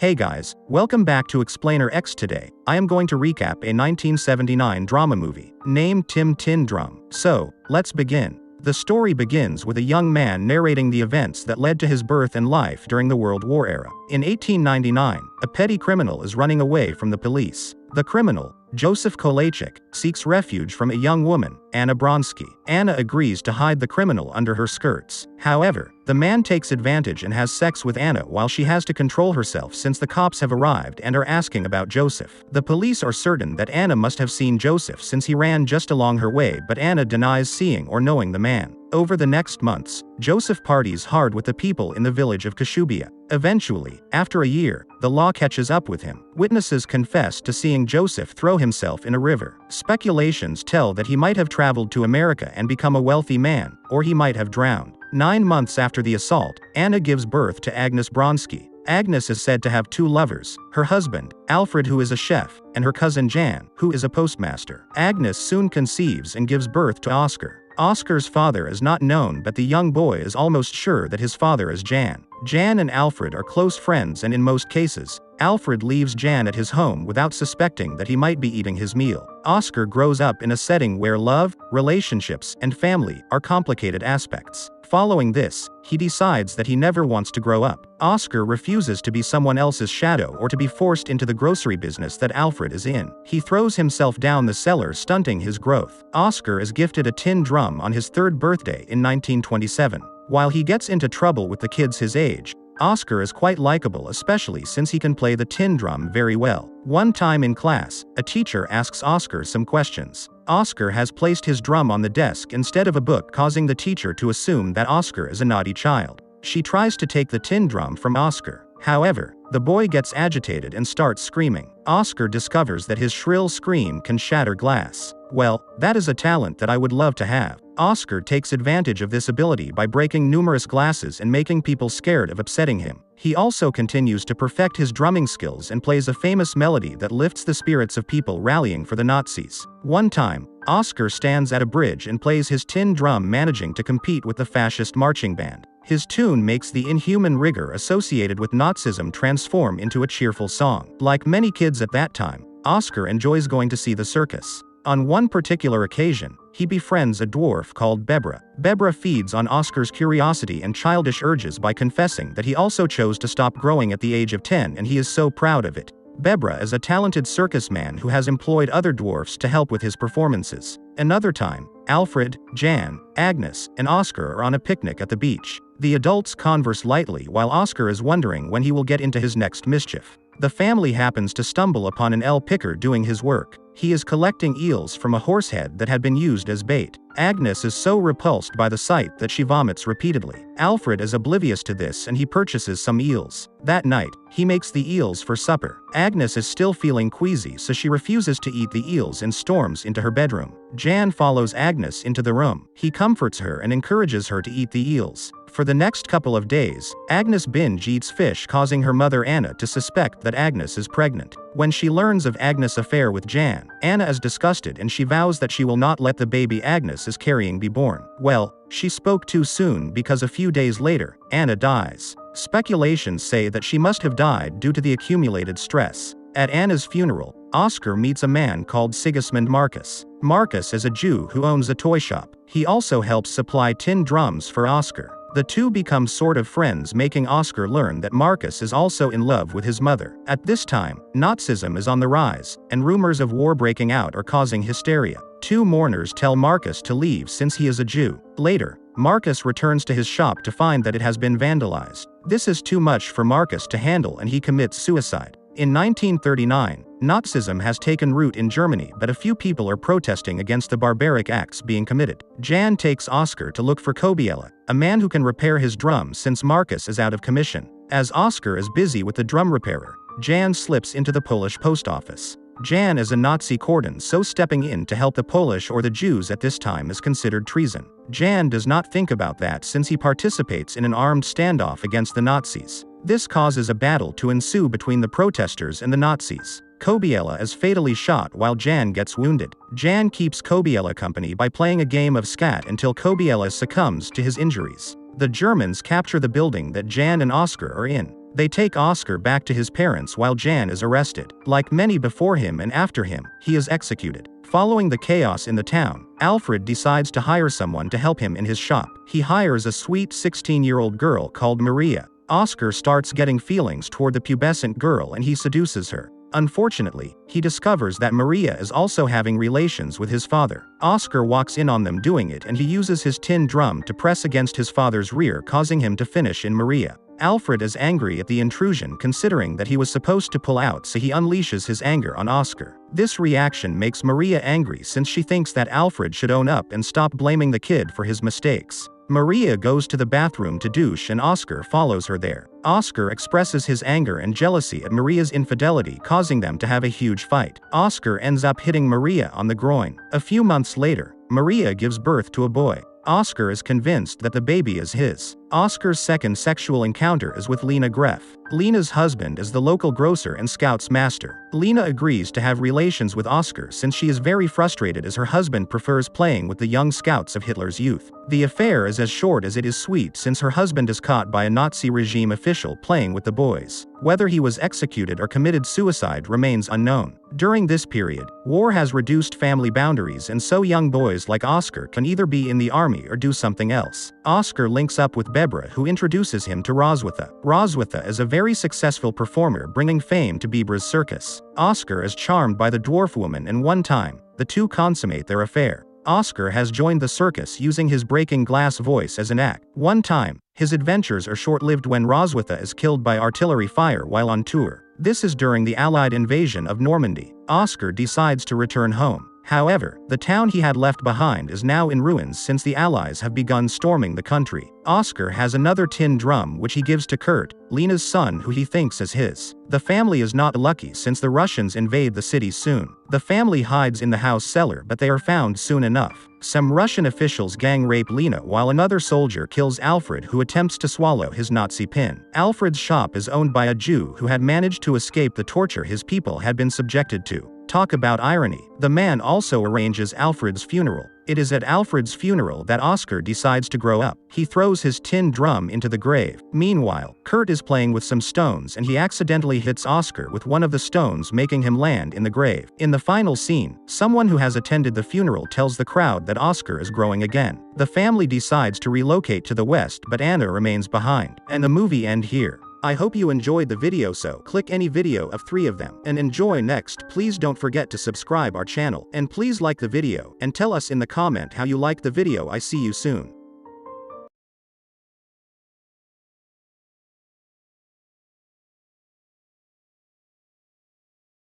Hey guys, welcome back to Explainer X today. I am going to recap a 1979 drama movie, named Tim Tin Drum. So, let's begin. The story begins with a young man narrating the events that led to his birth and life during the World War era. In 1899, a petty criminal is running away from the police. The criminal, Joseph Kolachik, seeks refuge from a young woman, Anna Bronsky. Anna agrees to hide the criminal under her skirts. However, the man takes advantage and has sex with Anna while she has to control herself since the cops have arrived and are asking about Joseph. The police are certain that Anna must have seen Joseph since he ran just along her way, but Anna denies seeing or knowing the man. Over the next months, Joseph parties hard with the people in the village of Kashubia. Eventually, after a year, the law catches up with him. Witnesses confess to seeing Joseph throw himself in a river. Speculations tell that he might have traveled to America and become a wealthy man, or he might have drowned. 9 months after the assault, Anna gives birth to Agnes Bronsky. Agnes is said to have 2 lovers, her husband, Alfred, who is a chef, and her cousin Jan, who is a postmaster. Agnes soon conceives and gives birth to Oscar. Oscar's father is not known, but the young boy is almost sure that his father is Jan. Jan and Alfred are close friends, and in most cases, Alfred leaves Jan at his home without suspecting that he might be eating his meal. Oscar grows up in a setting where love, relationships, and family are complicated aspects. Following this, he decides that he never wants to grow up. Oscar refuses to be someone else's shadow or to be forced into the grocery business that Alfred is in. He throws himself down the cellar, stunting his growth. Oscar is gifted a tin drum on his 3rd birthday in 1927. While he gets into trouble with the kids his age, Oscar is quite likable, especially since he can play the tin drum very well. One time in class, a teacher asks Oscar some questions. Oscar has placed his drum on the desk instead of a book, causing the teacher to assume that Oscar is a naughty child. She tries to take the tin drum from Oscar. However, the boy gets agitated and starts screaming. Oscar discovers that his shrill scream can shatter glass. Well, that is a talent that I would love to have. Oscar takes advantage of this ability by breaking numerous glasses and making people scared of upsetting him. He also continues to perfect his drumming skills and plays a famous melody that lifts the spirits of people rallying for the Nazis. One time, Oscar stands at a bridge and plays his tin drum, managing to compete with the fascist marching band. His tune makes the inhuman rigor associated with Nazism transform into a cheerful song. Like many kids at that time, Oscar enjoys going to see the circus. On one particular occasion, he befriends a dwarf called Bebra. Bebra feeds on Oscar's curiosity and childish urges by confessing that he also chose to stop growing at the age of 10, and he is so proud of it. Bebra is a talented circus man who has employed other dwarfs to help with his performances. Another time, Alfred, Jan, Agnes, and Oscar are on a picnic at the beach. The adults converse lightly while Oscar is wondering when he will get into his next mischief. The family happens to stumble upon an eel picker doing his work. He is collecting eels from a horsehead that had been used as bait. Agnes is so repulsed by the sight that she vomits repeatedly. Alfred is oblivious to this and he purchases some eels. That night, he makes the eels for supper. Agnes is still feeling queasy, so she refuses to eat the eels and storms into her bedroom. Jan follows Agnes into the room. He comforts her and encourages her to eat the eels. For the next couple of days, Agnes binge eats fish, causing her mother Anna to suspect that Agnes is pregnant. When she learns of Agnes' affair with Jan, Anna is disgusted and she vows that she will not let the baby Agnes is carrying be born. Well, she spoke too soon, because a few days later, Anna dies. Speculations say that she must have died due to the accumulated stress. At Anna's funeral, Oscar meets a man called Sigismund Marcus. Marcus is a Jew who owns a toy shop. He also helps supply tin drums for Oscar. The two become sort of friends, making Oscar learn that Marcus is also in love with his mother. At this time, Nazism is on the rise, and rumors of war breaking out are causing hysteria. 2 mourners tell Marcus to leave since he is a Jew. Later, Marcus returns to his shop to find that it has been vandalized. This is too much for Marcus to handle and he commits suicide. In 1939, Nazism has taken root in Germany, but a few people are protesting against the barbaric acts being committed. Jan takes Oscar to look for Kobiela, a man who can repair his drums since Marcus is out of commission. As Oscar is busy with the drum repairer, Jan slips into the Polish post office. Jan is a Nazi cordon, so stepping in to help the Polish or the Jews at this time is considered treason. Jan does not think about that since he participates in an armed standoff against the Nazis. This causes a battle to ensue between the protesters and the Nazis. Kobiela is fatally shot while Jan gets wounded. Jan keeps Kobiela company by playing a game of skat until Kobiela succumbs to his injuries. The Germans capture the building that Jan and Oscar are in. They take Oscar back to his parents while Jan is arrested. Like many before him and after him, he is executed. Following the chaos in the town, Alfred decides to hire someone to help him in his shop. He hires a sweet 16-year-old girl called Maria. Oscar starts getting feelings toward the pubescent girl and he seduces her. Unfortunately, he discovers that Maria is also having relations with his father. Oscar walks in on them doing it and he uses his tin drum to press against his father's rear, causing him to finish in Maria. Alfred is angry at the intrusion, considering that he was supposed to pull out, so he unleashes his anger on Oscar. This reaction makes Maria angry since she thinks that Alfred should own up and stop blaming the kid for his mistakes. Maria goes to the bathroom to douche and Oscar follows her there. Oscar expresses his anger and jealousy at Maria's infidelity, causing them to have a huge fight. Oscar ends up hitting Maria on the groin. A few months later, Maria gives birth to a boy. Oscar is convinced that the baby is his. Oscar's second sexual encounter is with Lena Greff. Lena's husband is the local grocer and scouts master. Lena agrees to have relations with Oscar since she is very frustrated as her husband prefers playing with the young scouts of Hitler's youth. The affair is as short as it is sweet since her husband is caught by a Nazi regime official playing with the boys. Whether he was executed or committed suicide remains unknown. During this period, war has reduced family boundaries and so young boys like Oscar can either be in the army or do something else. Oscar links up with Bebra, who introduces him to Roswitha. Roswitha is a very successful performer, bringing fame to Bebra's circus. Oscar is charmed by the dwarf woman and one time, the two consummate their affair. Oscar has joined the circus using his breaking glass voice as an act. One time, his adventures are short-lived when Roswitha is killed by artillery fire while on tour. This is during the Allied invasion of Normandy. Oscar decides to return home. However, the town he had left behind is now in ruins since the Allies have begun storming the country. Oscar has another tin drum which he gives to Kurt, Lena's son, who he thinks is his. The family is not lucky since the Russians invade the city soon. The family hides in the house cellar, but they are found soon enough. Some Russian officials gang rape Lena while another soldier kills Alfred, who attempts to swallow his Nazi pin. Alfred's shop is owned by a Jew who had managed to escape the torture his people had been subjected to. Talk about irony. The man also arranges Alfred's funeral. It is at Alfred's funeral that Oscar decides to grow up. He throws his tin drum into the grave. Meanwhile, Kurt is playing with some stones and he accidentally hits Oscar with one of the stones, making him land in the grave. In the final scene, someone who has attended the funeral tells the crowd that Oscar is growing again. The family decides to relocate to the west, but Anna remains behind. And the movie ends here. I hope you enjoyed the video, so click any video of 3 of them and enjoy next. Please don't forget to subscribe our channel and please like the video and tell us in the comment how you liked the video. I see you soon.